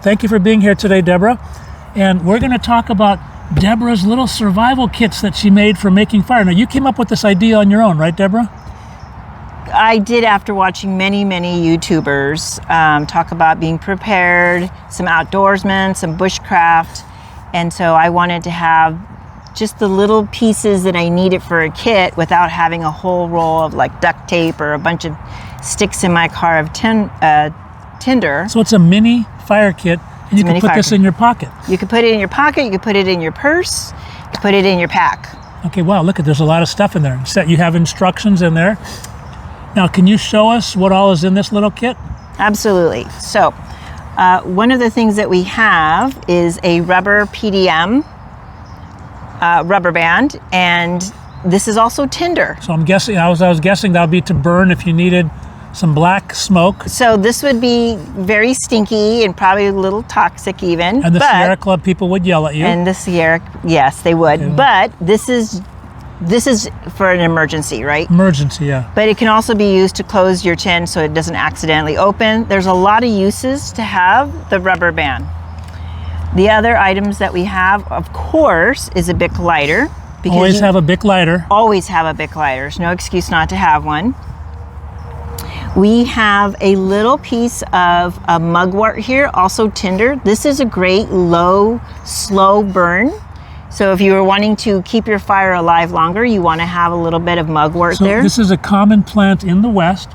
Thank you for being here today, Deborah. And we're going to talk about Deborah's little survival kits that she made for making fire. Now, you came up with this idea on your own, right, Deborah? I did after watching many YouTubers talk about being prepared, some outdoorsmen, some bushcraft. And so I wanted to have just the little pieces that I needed for a kit without having a whole roll of like duct tape or a bunch of sticks in my car of tinder. So it's a mini fire kit, and you can put this in your pocket. You can put it in your pocket, you can put it in your purse, you can put it in your pack. Okay, wow, look at, there's a lot of stuff in there. You have instructions in there. Now, can you show us what all is in this little kit? Absolutely. So, one of the things that we have is a rubber PDM rubber band, and this is also tinder. So I'm guessing, I was guessing that would be to burn if you needed some black smoke. So this would be very stinky and probably a little toxic even. And the Sierra Club people would yell at you. And the Sierra, yes, they would. Okay. But this is for an emergency, right? Emergency, yeah. But it can also be used to close your tin so it doesn't accidentally open. There's a lot of uses to have the rubber band. The other items that we have, of course, is a Bic lighter. Always have a Bic lighter. Always have a Bic lighter. There's no excuse not to have one. We have a little piece of mugwort here, also tinder. This is a great low, slow burn. So if you were wanting to keep your fire alive longer, you want to have a little bit of mugwort there. So this is a common plant in the West,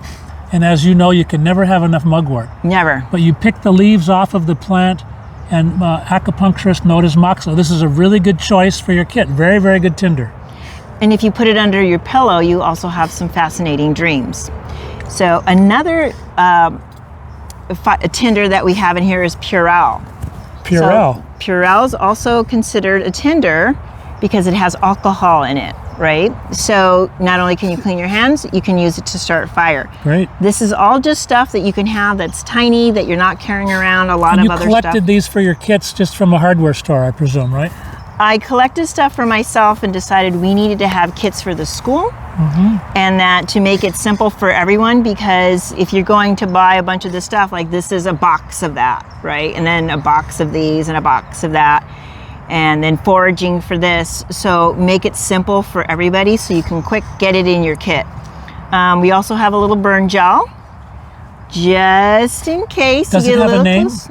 and as you know, you can never have enough mugwort. Never. But you pick the leaves off of the plant, and acupuncturists know it as moxa. This is a really good choice for your kit. Very, very good tinder. And if you put it under your pillow, you also have some fascinating dreams. So another tinder that we have in here is Purell. Purell. So Purell is also considered a tinder because it has alcohol in it, right? So not only can you clean your hands, you can use it to start fire. Great. This is all just stuff that you can have that's tiny, that you're not carrying around a lot of other stuff. You collected these for your kits just from a hardware store, I presume, right? I collected stuff for myself and decided we needed to have kits for the school. And that to make it simple for everyone, because if you're going to buy a bunch of this stuff, like this is a box of that, right? And then a box of these and a box of that, and then foraging for this. So make it simple for everybody so you can quick get it in your kit. We also have a little burn gel, just in case. Does it have a name? It's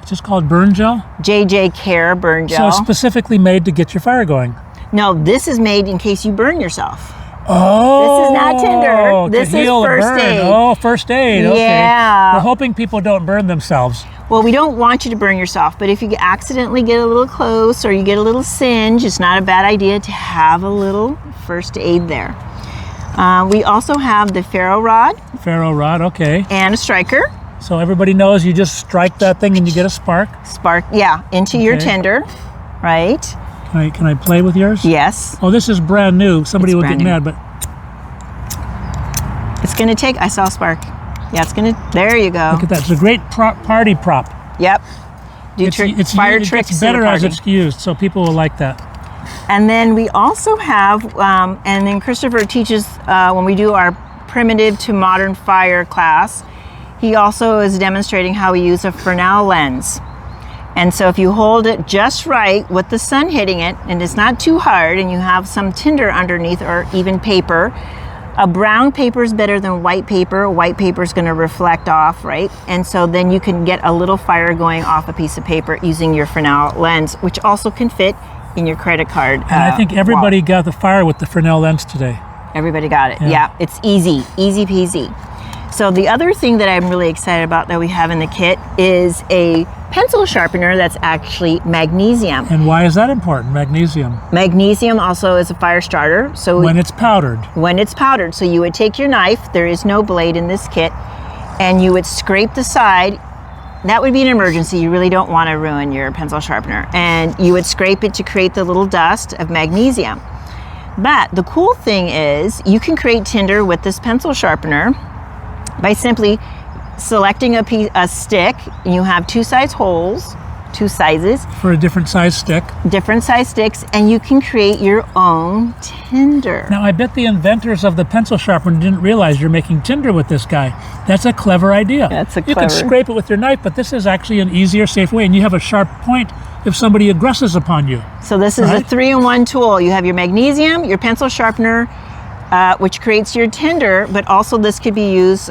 just called burn gel? JJ Care burn gel. So specifically made to get your fire going? No, this is made in case you burn yourself. Oh, this is not tinder. This is first aid. Oh, first aid. Okay. Yeah. We're hoping people don't burn themselves. Well, we don't want you to burn yourself, but if you accidentally get a little close or you get a little singe, it's not a bad idea to have a little first aid there. We also have the ferro rod. Ferro rod, okay. And a striker. So everybody knows you just strike that thing and you get a spark. Spark, yeah, into your tinder, right? Can I play with yours? Yes. Oh, this is brand new. Somebody will get mad, but it's going to take, I saw a spark. Yeah, it's going to, there you go. Look at that. It's a great party prop. Yep. Fire tricks. It's better as it's used, so people will like that. And then we also have, and then Christopher teaches when we do our primitive to modern fire class, he also is demonstrating how we use a Fresnel lens. And so if you hold it just right with the sun hitting it, and it's not too hard, and you have some tinder underneath or even paper, a brown paper is better than white paper. White paper is going to reflect off, right? And so then you can get a little fire going off a piece of paper using your Fresnel lens, which also can fit in your credit card. And I think everybody got the fire with the Fresnel lens today. Everybody got it. Yeah, it's easy peasy. So the other thing that I'm really excited about that we have in the kit is a pencil sharpener that's actually magnesium. And why is that important, magnesium? Magnesium also is a fire starter. So when it's powdered. When it's powdered. So you would take your knife, there is no blade in this kit, and you would scrape the side. That would be an emergency. You really don't want to ruin your pencil sharpener. And you would scrape it to create the little dust of magnesium. But the cool thing is you can create tinder with this pencil sharpener by simply selecting a stick. You have two size holes, two sizes, For a different size stick. different size sticks, and you can create your own tinder. Now, I bet the inventors of the pencil sharpener didn't realize you're making tinder with this guy. That's a clever idea. That's a You can clever- scrape it with your knife, but this is actually an easier, safe way, and you have a sharp point if somebody aggresses upon you. So this is a Right. 3-in-1 tool. You have your magnesium, your pencil sharpener, which creates your tinder, but also this could be used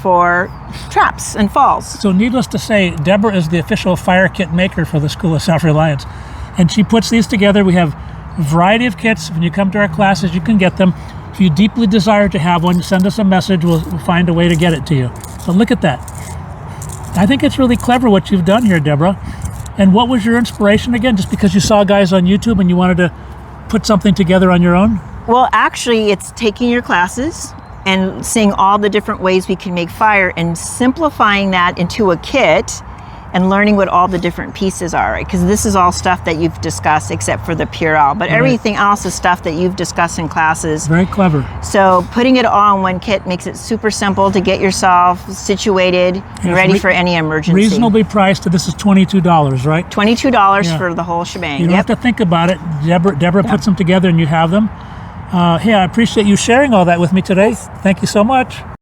for traps and falls. So needless to say, Deborah is the official fire kit maker for the School of Self-Reliance. And she puts these together. We have a variety of kits. When you come to our classes, you can get them. If you deeply desire to have one, send us a message. We'll find a way to get it to you. But look at that. I think it's really clever what you've done here, Deborah. And what was your inspiration again? Just because you saw guys on YouTube and you wanted to put something together on your own? Well, actually, it's taking your classes and seeing all the different ways we can make fire and simplifying that into a kit and learning what all the different pieces are, right? Because this is all stuff that you've discussed except for the Purell, but everything else is stuff that you've discussed in classes. Very clever. So putting it all in one kit makes it super simple to get yourself situated and ready for any emergency. Reasonably priced. This is $22, right? $22 Yeah. for the whole shebang. You don't have to think about it. Deborah puts them together and you have them. Hey, I appreciate you sharing all that with me today. Thank you so much.